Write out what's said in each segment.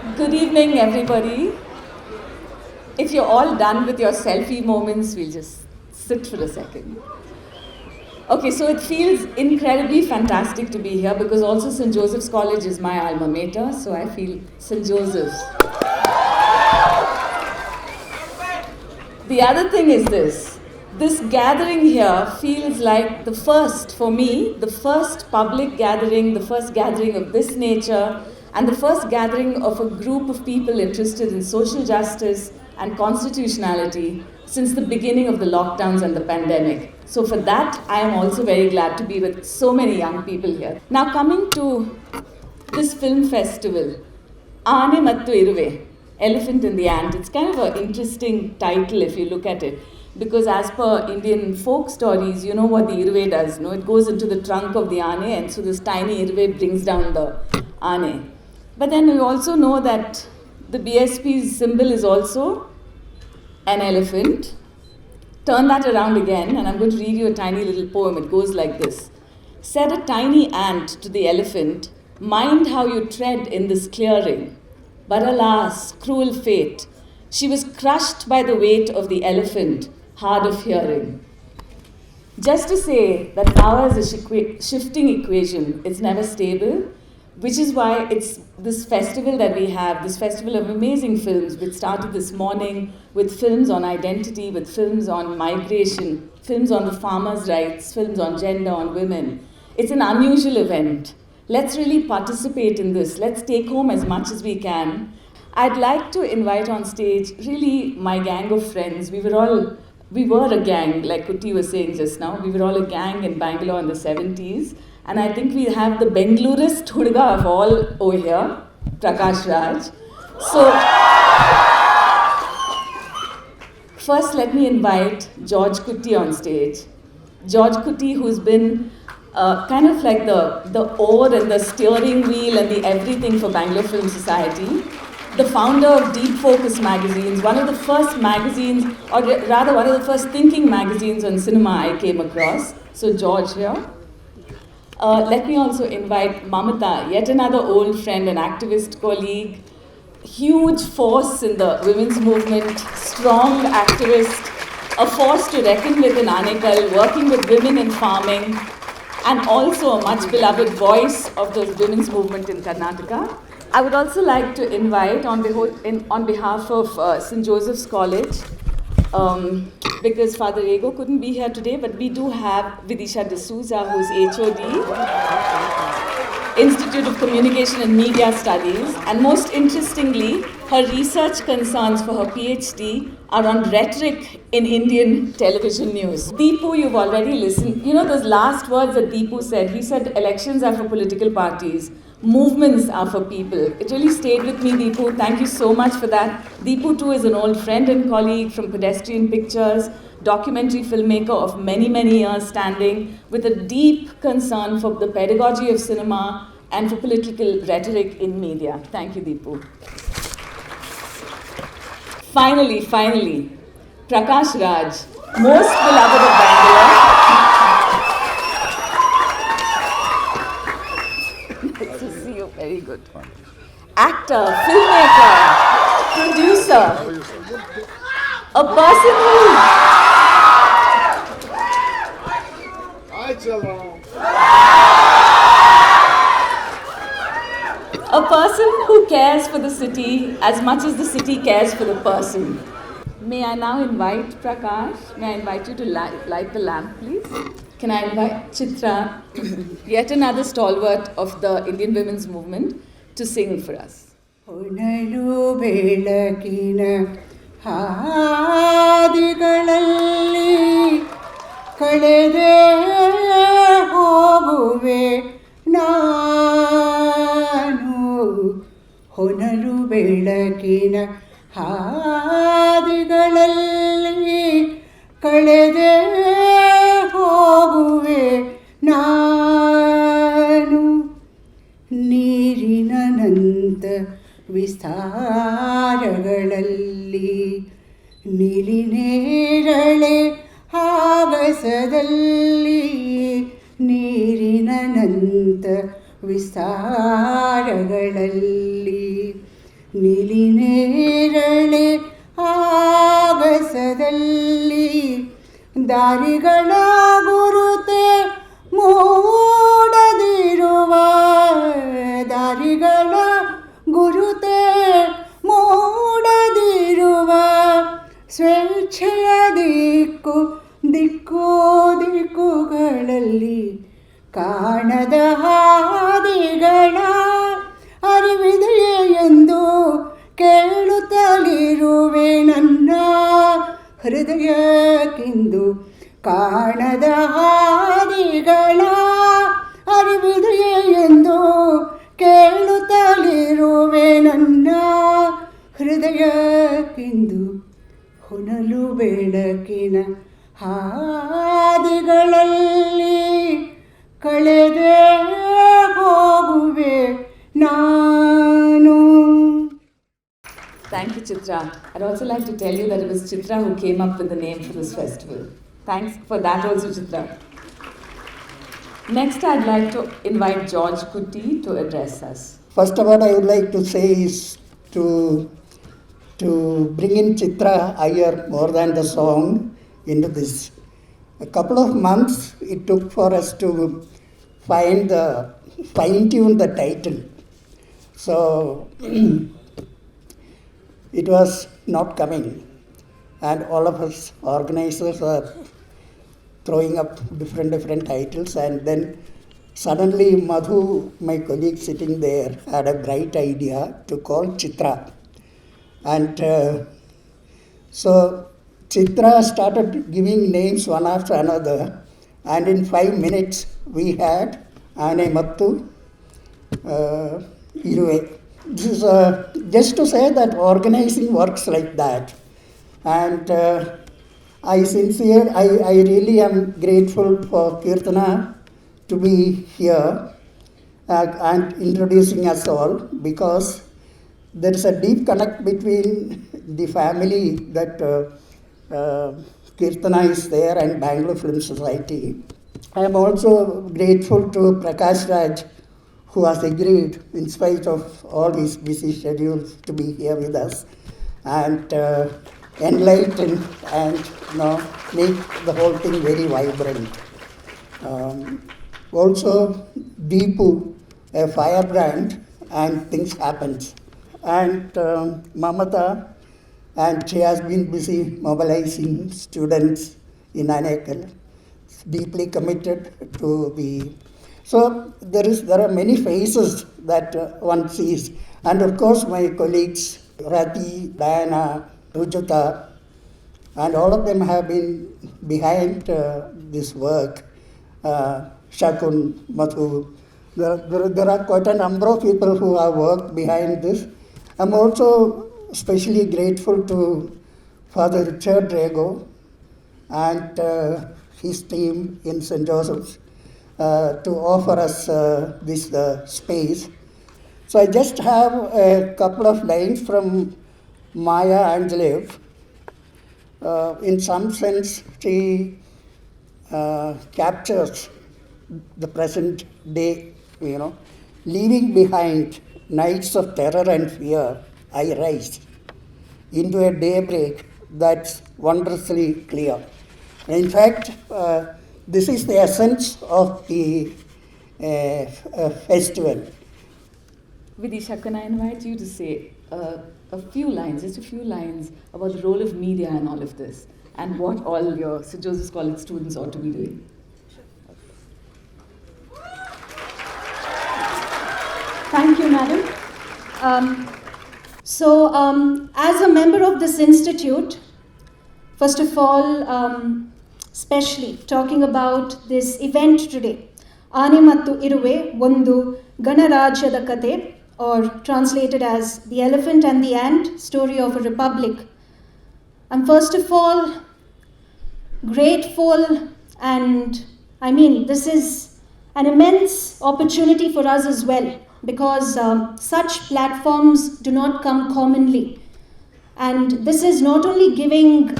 Good evening, everybody. If you're all done with your selfie moments, we'll just sit for a second. Okay, so it feels incredibly fantastic to be here because also St. Joseph's College is my alma mater, so I feel St. Joseph's. The other thing is this gathering here feels like the first, for me, the first public gathering, the first gathering of this nature, and the first gathering of a group of people interested in social justice and constitutionality since the beginning of the lockdowns and the pandemic. So for that, I am also very glad to be with so many young people here. Now coming to this film festival, Aane Matthu Iruve, Elephant in the Ant. It's kind of an interesting title if you look at it. Because as per Indian folk stories, you know what the Iruve does, no? It goes into the trunk of the Aane, and so this tiny Iruve brings down the Aane. But then we also know that the BSP's symbol is also an elephant. Turn that around again, and I'm going to read you a tiny little poem. It goes like this. Said a tiny ant to the elephant, mind how you tread in this clearing. But alas, cruel fate, she was crushed by the weight of the elephant, hard of hearing. Just to say that power is a shifting equation, it's never stable, which is why it's this festival that we have, this festival of amazing films, which started this morning with films on identity, with films on migration, films on the farmers' rights, films on gender, on women. It's an unusual event. Let's really participate in this. Let's take home as much as we can. I'd like to invite on stage really my gang of friends. We were a gang, like Kutty was saying just now. We were all a gang in Bangalore in the 70s. And I think we have the Bengalurist Hudga of all over here, Prakash Raj. So, first let me invite Georgekutty on stage. Georgekutty, who's been kind of like the oar and the steering wheel and the everything for Bangalore Film Society. The founder of Deep Focus magazines, one of the first magazines, or rather one of the first thinking magazines on cinema I came across. So George here. Let me also invite Mamtha, yet another old friend and activist colleague, huge force in the women's movement, strong activist, a force to reckon with in Aanekal, working with women in farming, and also a much beloved voice of the women's movement in Karnataka. I would also like to invite on behalf of St. Joseph's College, because Father Ego couldn't be here today, but we do have Vidisha Dsouza, who's HOD, Institute of Communication and Media Studies, and most interestingly, her research concerns for her PhD are on rhetoric in Indian television news. Deepu, you've already listened. You know those last words that Deepu said? He said elections are for political parties. Movements are for people. It really stayed with me, Deepu. Thank you so much for that. Deepu too is an old friend and colleague from Pedestrian Pictures, documentary filmmaker of many, many years standing, with a deep concern for the pedagogy of cinema and for political rhetoric in media. Thank you, Deepu. Finally, Prakash Raj, most beloved of Bangalore. Nice to see you. Very good. Actor, filmmaker, producer, a person who... A person who cares for the city as much as the city cares for the person. May I now invite Prakash? May I invite you to light the lamp, please? Can I invite Chitra, yet another stalwart of the Indian women's movement, to sing for us? ಹೊನಲು ಬೆಳಕಿನ ಹಾದಿಗಳಲ್ಲಿ ಕಳೆದೇ ಹೋಗುವೆ ನಾನು ಹೊನಲು ಬೆಳಕಿನ ಹಾದಿಗಳಲ್ಲಿ ಕಳೆದೇ ಹೋಗುವೆ ನಾನು ನೀರಿನಂತ ವಿಸ್ತಾರಗಳಲ್ಲಿ ನೀಲಿನೇರಳೆ ಆಗಸದಲ್ಲಿ ನೀರಿನಂತ ವಿಸ್ತಾರಗಳಲ್ಲಿ ನೀಲಿ ನೇರಳೆ ಆಗಸದಲ್ಲಿ ದಾರಿಗಳ ಗುರುತೆ ಮೂಡದಿರುವ ದಾರಿಗಳ ಗುರುತೆ ಮೂಡದಿರುವ ಸ್ವೇಚ್ಛೆಯ ದಿಕ್ಕು ದಿಕ್ಕು ದಿಕ್ಕುಗಳಲ್ಲಿ ಕಾಣದ ಹಾದಿಗಳ ಅರಿವಿದೆಯೇ ಎಂದು ಕೇಳುತ್ತಲಿರುವೆ ನನ್ನ ಹೃದಯಕ್ಕಿಂದು ಕಾಣದ ಹಾದಿಗಳ ಅರಿವಿದೆಯೇ ಎಂದು ಕೇಳುತ್ತಲಿರುವೆ ನನ್ನ ಹೃದಯಕ್ಕಿಂದು ಹೊನಲು ಬೆಳಕಿನ ಹಾದಿಗಳಲ್ಲಿ ಕಳೆದೇ ಹೋಗುವೆ ನಾನು. Thank you, Chitra. I'd also like to tell you that it was Chitra who came up with the name for this festival. Thanks for that also, Chitra. Next, I'd like to invite Georgekutty to address us. First of all, I would like to say is to bring in Chitra Iyer more than the song into this. A couple of months it took for us to fine-tune the title. So it was not coming, and all of us organizers are throwing up different titles, and then suddenly Madhu, my colleague sitting there, had a bright idea to call Chitra. And so Chitra started giving names one after another, and in 5 minutes we had Aane Matthu Iruve. This is just to say that organizing works like that. And I really am grateful for Kirtana to be here and introducing us all, because there is a deep connect between the family that Kirtana is there and Bangalore Film Society. I am also grateful to Prakash Raj, who has agreed, in spite of all his busy schedules, to be here with us and enlighten and make the whole thing very vibrant. Also, Deepu, a firebrand, and things happens. And Mamtha, and she has been busy mobilizing students in Aane, deeply committed to the. So there are many faces that one sees, and of course my colleagues Rati, Diana, Rujata, and all of them have been behind this work. Shakun, Mathu, there are quite a number of people who have worked behind this. I'm also especially grateful to Father Richard Rego and his team in St. Joseph's to offer us this space. So I just have a couple of lines from Maya Angelou. In some sense, she captures the present day, leaving behind nights of terror and fear, I rise into a daybreak that's wondrously clear. In fact, this is the essence of the festival. Vidisha, can I invite you to say a few lines, just a few lines about the role of media in all of this and what all your St. Joseph's College students ought to be doing? Thank you, madam. As a member of this institute, first of all, especially talking about this event today, Aane Matthu Iruve, Ondu Ganarajyada Kate, or translated as The Elephant and the Ant, Story of a Republic. I'm first of all grateful, and this is an immense opportunity for us as well, because such platforms do not come commonly. And this is not only giving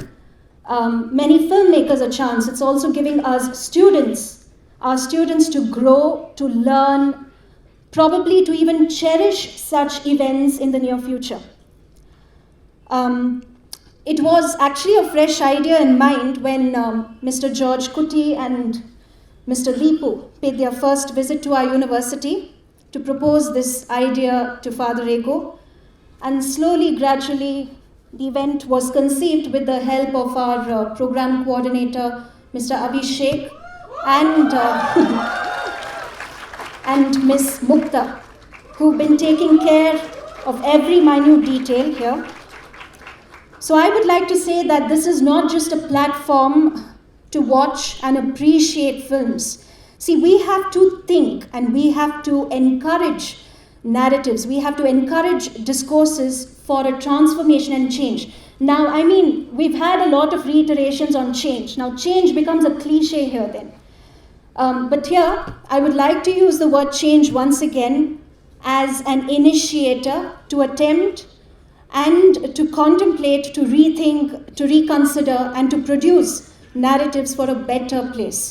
many filmmakers a chance, it's also giving us students, our students, to grow, to learn, probably to even cherish such events in the near future. It was actually a fresh idea in mind when Mr. Georgekutty and Mr. Deepu paid their first visit to our university to propose this idea to Father Ego. And slowly, gradually, the event was conceived with the help of our program coordinator, Mr. Abhishek, and Miss Mamtha, who've been taking care of every minute detail here. So I would like to say that this is not just a platform to watch and appreciate films. See, we have to think and we have to encourage narratives. We have to encourage discourses for a transformation and change. Now, I mean, we've had a lot of reiterations on change. Now, change becomes a cliche here then. But here, I would like to use the word change once again as an initiator to attempt and to contemplate, to rethink, to reconsider, and to produce narratives for a better place.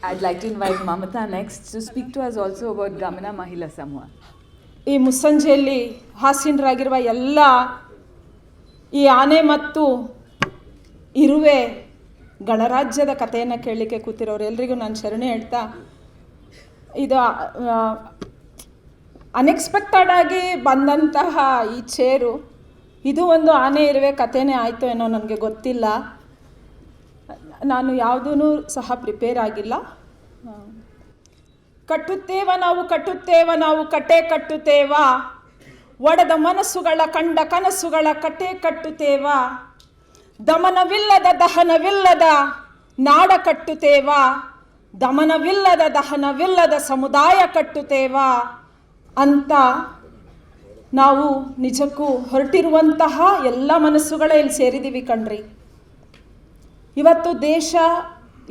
I'd like to invite Mamtha next to speak to us also about Gamana, Mahila, Samuha. ಈ ಮುಸ್ಸಂಜೆಯಲ್ಲಿ ಹಾಸೀನರಾಗಿರುವ ಎಲ್ಲ ಈ ಆನೆ ಮತ್ತು ಇರುವೆ ಗಣರಾಜ್ಯದ ಕಥೆಯನ್ನು ಕೇಳಲಿಕ್ಕೆ ಕೂತಿರೋರು ಎಲ್ರಿಗೂ ನಾನು ಶರಣೆ ಹೇಳ್ತಾ, ಇದು ಅನ್ಎಕ್ಸ್ಪೆಕ್ಟೆಡ್ ಆಗಿ ಬಂದಂತಹ ಈ ಚೇರು, ಇದು ಒಂದು ಆನೆ ಇರುವೆ ಕಥೆನೇ ಆಯಿತು ಏನೋ ನನಗೆ ಗೊತ್ತಿಲ್ಲ. ನಾನು ಯಾವುದೂ ಸಹ ಪ್ರಿಪೇರ್ ಆಗಿಲ್ಲ. ಕಟ್ಟುತ್ತೇವ ನಾವು ಕಟ್ಟೆ ಕಟ್ಟುತ್ತೇವ, ಒಡೆದ ಮನಸ್ಸುಗಳ ಕಂಡ ಕನಸುಗಳ ಕಟ್ಟೆ ಕಟ್ಟುತ್ತೇವ, ದಮನವಿಲ್ಲದ ದಹನವಿಲ್ಲದ ನಾಡ ಕಟ್ಟುತ್ತೇವ, ದಮನವಿಲ್ಲದ ದಹನವಿಲ್ಲದ ಸಮುದಾಯ ಕಟ್ಟುತ್ತೇವ ಅಂತ ನಾವು ನಿಜಕ್ಕೂ ಹೊರಟಿರುವಂತಹ ಎಲ್ಲ ಮನಸ್ಸುಗಳೇ ಇಲ್ಲಿ ಸೇರಿದ್ದೀವಿ ಕಣ್ರಿ. ಇವತ್ತು ದೇಶ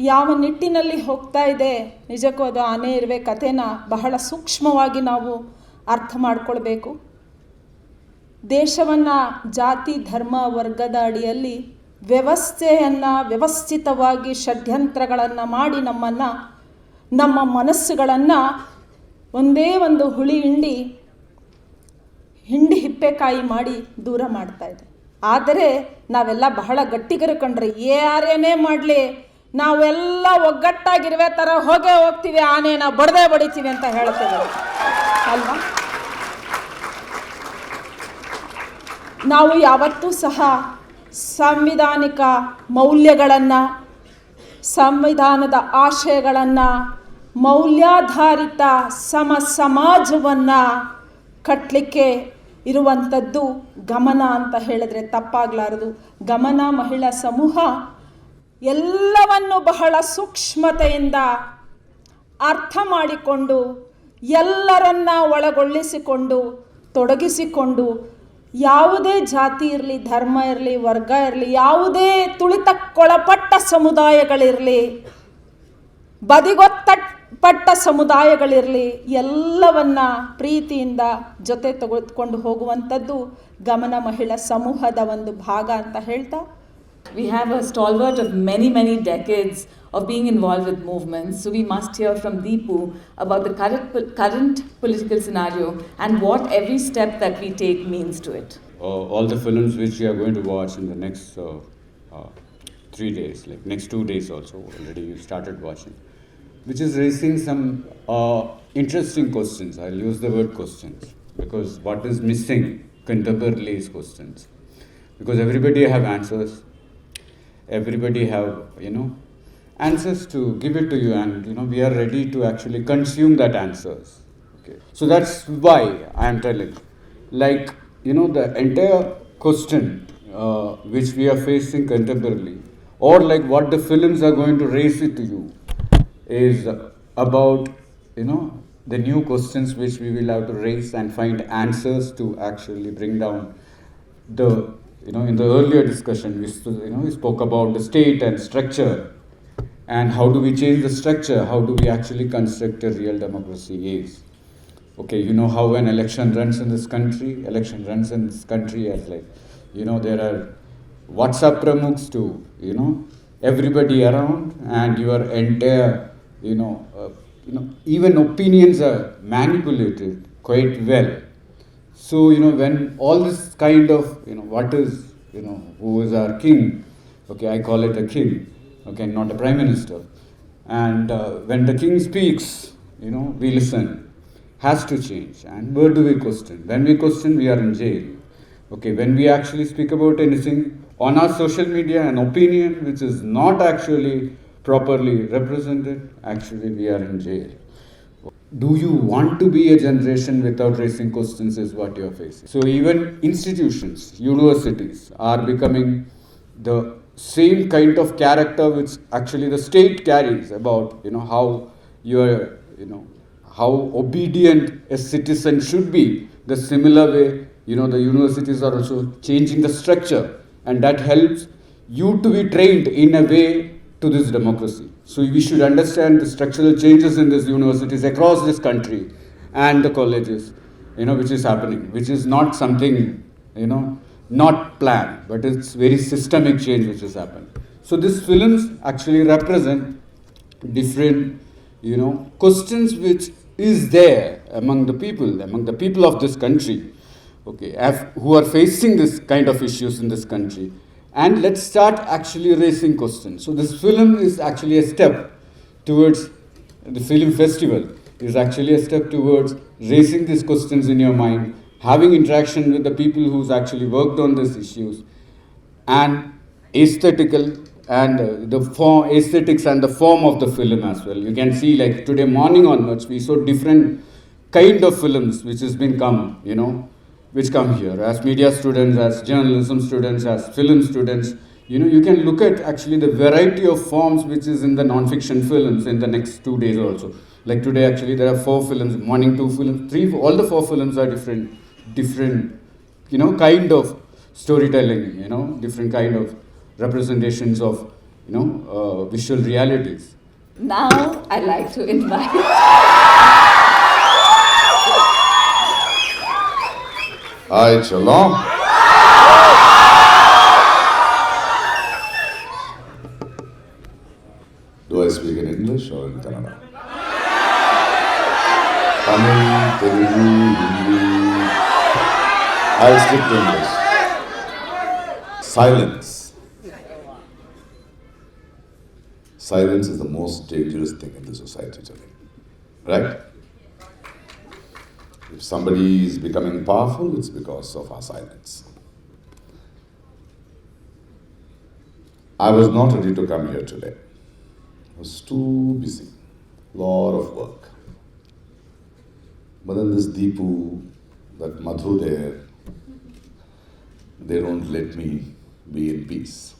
ಯಾವ ನಿಟ್ಟಿನಲ್ಲಿ ಹೋಗ್ತಾ ಇದೆ, ನಿಜಕ್ಕೂ ಅದು ಆನೆ ಇರುವೆ ಕಥೆನ ಬಹಳ ಸೂಕ್ಷ್ಮವಾಗಿ ನಾವು ಅರ್ಥ ಮಾಡ್ಕೊಳ್ಬೇಕು. ದೇಶವನ್ನು ಜಾತಿ ಧರ್ಮ ವರ್ಗದ ಅಡಿಯಲ್ಲಿ ವ್ಯವಸ್ಥಿತವಾಗಿ ಷಡ್ಯಂತ್ರಗಳನ್ನು ಮಾಡಿ ನಮ್ಮ ಮನಸ್ಸುಗಳನ್ನು ಒಂದೇ ಒಂದು ಹುಳಿ ಹಿಂಡಿ ಹಿಪ್ಪೆಕಾಯಿ ಮಾಡಿ ದೂರ ಮಾಡ್ತಾ ಇದೆ. ಆದರೆ ನಾವೆಲ್ಲ ಬಹಳ ಗಟ್ಟಿಗರು ಕಂಡ್ರೆ, ಯಾರೇನೇ ಮಾಡಲಿ ನಾವೆಲ್ಲ ಒಗ್ಗಟ್ಟಾಗಿರುವೆ ಥರ ಹೋಗ್ತೀವಿ, ಆನೆನ ಬಡಿತೀವಿ ಅಂತ ಹೇಳ್ತೇವೆ ಅಲ್ವಾ. ನಾವು ಯಾವತ್ತೂ ಸಹ ಸಾಂವಿಧಾನಿಕ ಮೌಲ್ಯಗಳನ್ನು, ಸಂವಿಧಾನದ ಆಶಯಗಳನ್ನು, ಮೌಲ್ಯಾಧಾರಿತ ಸಮಾಜವನ್ನು ಕಟ್ಟಲಿಕ್ಕೆ ಇರುವಂಥದ್ದು ಗಮನ ಅಂತ ಹೇಳಿದ್ರೆ ತಪ್ಪಾಗಲಾರದು. ಗಮನ ಮಹಿಳಾ ಸಮೂಹ ಎಲ್ಲವನ್ನು ಬಹಳ ಸೂಕ್ಷ್ಮತೆಯಿಂದ ಅರ್ಥ ಮಾಡಿಕೊಂಡು, ಎಲ್ಲರನ್ನ ಒಳಗೊಳ್ಳಿಸಿಕೊಂಡು, ತೊಡಗಿಸಿಕೊಂಡು, ಯಾವುದೇ ಜಾತಿ ಇರಲಿ, ಧರ್ಮ ಇರಲಿ, ವರ್ಗ ಇರಲಿ, ಯಾವುದೇ ತುಳಿತಕ್ಕೊಳಪಟ್ಟ ಸಮುದಾಯಗಳಿರಲಿ, ಬದಿಗೊತ್ತಪಟ್ಟ ಸಮುದಾಯಗಳಿರಲಿ, ಎಲ್ಲವನ್ನ ಪ್ರೀತಿಯಿಂದ ಜೊತೆ ತೆಗೆದುಕೊಂಡು ಹೋಗುವಂಥದ್ದು ಗಮನ ಮಹಿಳಾ ಸಮೂಹದ ಒಂದು ಭಾಗ ಅಂತ ಹೇಳ್ತಾ, We have a stalwart of many decades of being involved with movements, so we must hear from Deepu about the current political scenario and what every step that we take means to it. All the films which we are going to watch in the next 3 days, like next 2 days also, already we started watching, which is raising some interesting questions. I'll use the word questions, because what is missing contemporarily is questions. Because everybody have answers. Everybody have, answers to give it to you, and, we are ready to actually consume that answers. Okay. So that's why I am telling, like, the entire question which we are facing contemporarily, or like what the films are going to raise it to you, is about, the new questions which we will have to raise and find answers to actually bring down the, in the earlier discussion, we spoke about the state and structure, and how do we change the structure, how do we actually construct a real democracy is. Okay, how an election runs in this country? Election runs in this country as like, there are WhatsApp pramukhs to, everybody around, and your entire, even opinions are manipulated quite well. So, when all this kind of, what is, who is our king? Okay, I call it a king, okay, not a prime minister. And when the king speaks, we listen. Has to change. And where do we question? When we question, we are in jail. Okay, when we actually speak about anything on our social media, an opinion which is not actually properly represented, actually we are in jail. Do you want to be a generation without raising questions is what you are facing. So even institutions, universities are becoming the same kind of character which actually the state carries about, how you are, how obedient a citizen should be. The similar way, the universities are also changing the structure, and that helps you to be trained in a way to this democracy. So we should understand the structural changes in these universities across this country and the colleges, which is happening, which is not something, not planned, but it's very systemic change which has happened. So these films actually represent different, questions which is there among the people of this country, okay, who are facing this kind of issues in this country. And let's start actually raising questions. So this film is actually a step towards, the film festival is actually a step towards raising these questions in your mind, having interaction with the people who's actually worked on these issues, and aesthetical and the form, aesthetics and the form of the film as well. You can see, like today morning onwards, we saw different kind of films which has been come, which come here as media students, as journalism students, as film students. You can look at actually the variety of forms which is in the non-fiction films in the next 2 days also. Like today, actually, there are 4 films, morning 2 films, 3, all the 4 films are different, kind of storytelling, different kind of representations of, visual realities. Now I'd like to invite Hi, Chalon. Do I speak in English or in Kannada? Tamil, Telugu, Hindi. I'll stick to English. Silence. Silence is the most dangerous thing in the society today. Right? If somebody is becoming powerful, it's because of our silence. I was not ready to come here today. I was too busy. Lot of work. But then this Deepu, that Matthu there, they don't let me be in peace.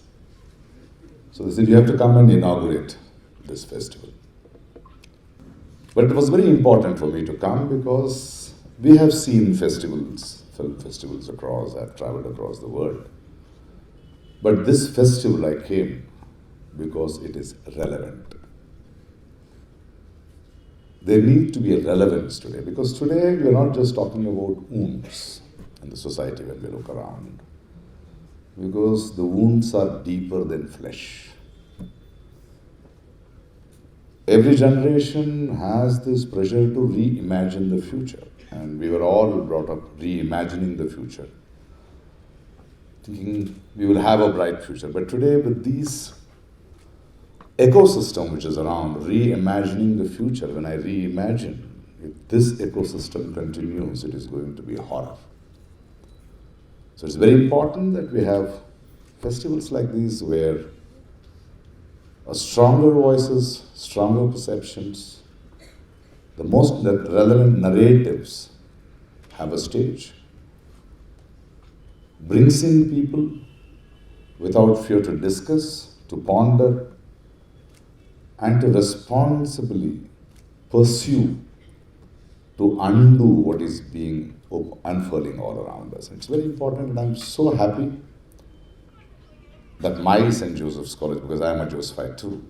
So they said, you have to come and inaugurate this festival. But it was very important for me to come because we have seen festivals, film festivals across, I've traveled across the world. But this festival I came because it is relevant. There needs to be a relevance today, because today we are not just talking about wounds in the society when we look around. Because the wounds are deeper than flesh. Every generation has this pressure to reimagine the future. And we were all brought up reimagining the future, thinking we will have a bright future. But today, with these ecosystem which is around, reimagining the future, when I reimagine, if this ecosystem continues, it is going to be horror. So it's very important that we have festivals like these where stronger voices, stronger perceptions, the most relevant narratives have a stage, brings in people without fear to discuss, to ponder, and to responsibly pursue, to undo what is being unfurling all around us. It's very important, and I'm so happy that my St. Joseph's College, because I'm a Josephite too,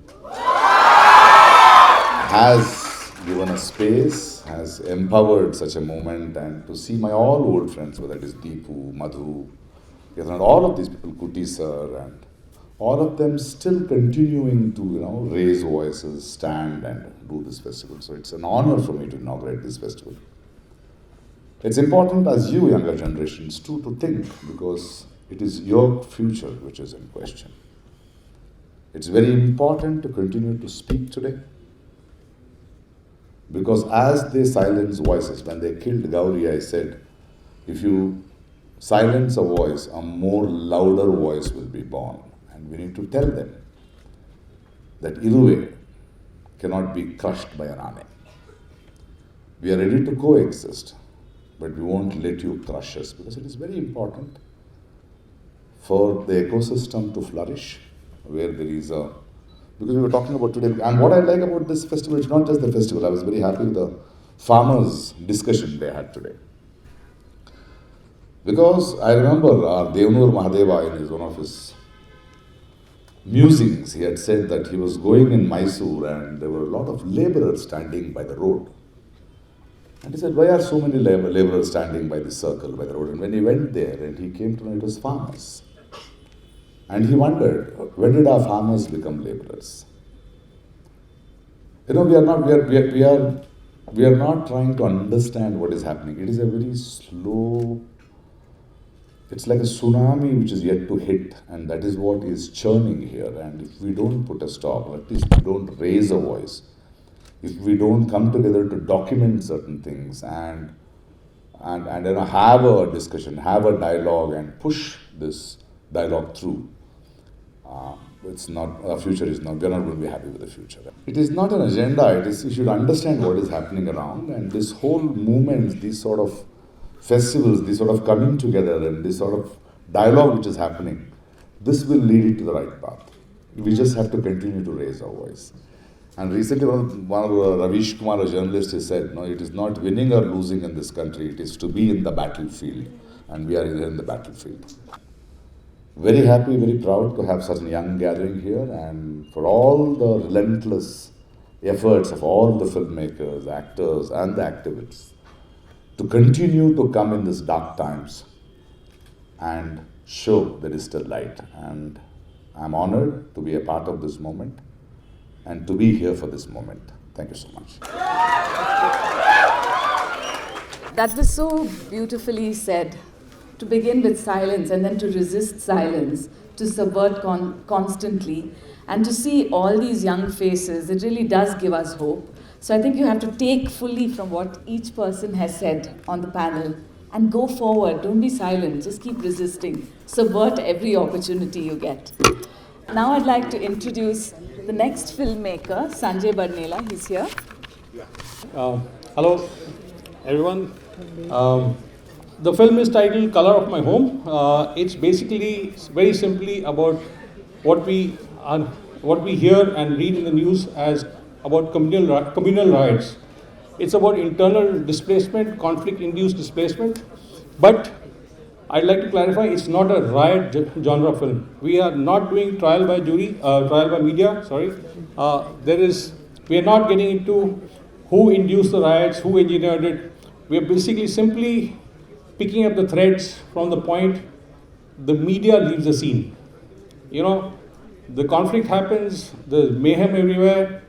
has given a space, has empowered such a moment, and to see my all old friends, whether it is Deepu, Madhu, and all of these people, Kuti sir, and all of them still continuing to raise voices, stand and do this festival. So it's an honor for me to inaugurate this festival. It's important as you younger generations too to think, because it is your future which is in question. It's very important to continue to speak today, because as they silence voices, when they killed Gauri, I said, if you silence a voice, a more louder voice will be born. And we need to tell them that Iruve cannot be crushed by an Aane. We are ready to coexist, but we won't let you crush us, because it is very important for the ecosystem to flourish, where there is a, because we were talking about today, and what I like about this festival, it's not just the festival, I was very happy with the farmers' discussion they had today. Because I remember our Devanur Mahadeva in one of his musings, he had said that he was going in Mysore and there were a lot of laborers standing by the road. And he said, why are so many laborers standing by the circle, by the road? And when he went there and he came to know it was farmers. And he wondered, when did our farmers become laborers? You know, we are not trying to understand what is happening. It is a very slow, it's like a tsunami which is yet to hit, and that is what is churning here. And if we don't put a stop, or at least we don't raise a voice, if we don't come together to document certain things and have a discussion, have a dialogue, and push this dialogue through, it's not, our future is not, we're not going to be happy with the future. It is not an agenda, it is, you should understand what is happening around, and this whole movement, these sort of festivals, this sort of coming together and this sort of dialogue which is happening, this will lead it to the right path. We just have to continue to raise our voice. And recently one of Ravish Kumar, a journalist, has said, no, it is not winning or losing in this country, it is to be in the battlefield. And we are here in the battlefield. Very happy, very proud to have such a young gathering here, and for all the relentless efforts of all the filmmakers, actors and the activists to continue to come in these dark times and show there is still light. And I'm honored to be a part of this moment and to be here for this moment. Thank you so much. That was so beautifully said. To begin with silence and then to resist silence, to subvert constantly, and to see all these young faces, it really does give us hope. So I think you have to take fully from what each person has said on the panel and go forward. Don't be silent, just keep resisting. Subvert every opportunity you get. Now I'd like to introduce the next filmmaker, Sanjay Barnela. He's here. Hello, everyone. The film is titled Color of My Home. It's basically, very simply about what we hear and read in the news as about communal riots. It's about internal displacement, conflict-induced displacement. But I'd like to clarify, it's not a riot genre film. We are not doing trial by media. We are not getting into who induced the riots, who engineered it. We are basically simply picking up the threads from the point the media leaves the scene. You know, the conflict happens, the mayhem everywhere.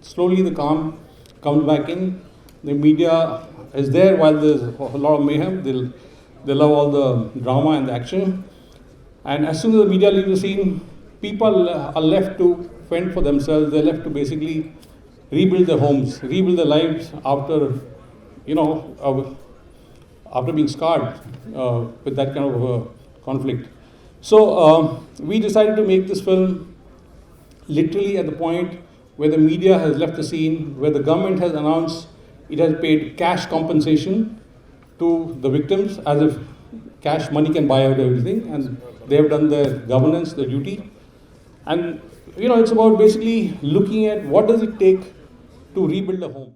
Slowly the calm comes back in. The media is there while there's a lot of mayhem. They love all the drama and the action. And as soon as the media leaves the scene, people are left to fend for themselves. They're left to basically rebuild their homes, rebuild their lives after, after being scarred with that kind of conflict. So we decided to make this film literally at the point where the media has left the scene, where the government has announced it has paid cash compensation to the victims, as if cash money can buy out everything, and they have done their governance, their duty. And it's about basically looking at what does it take to rebuild a home.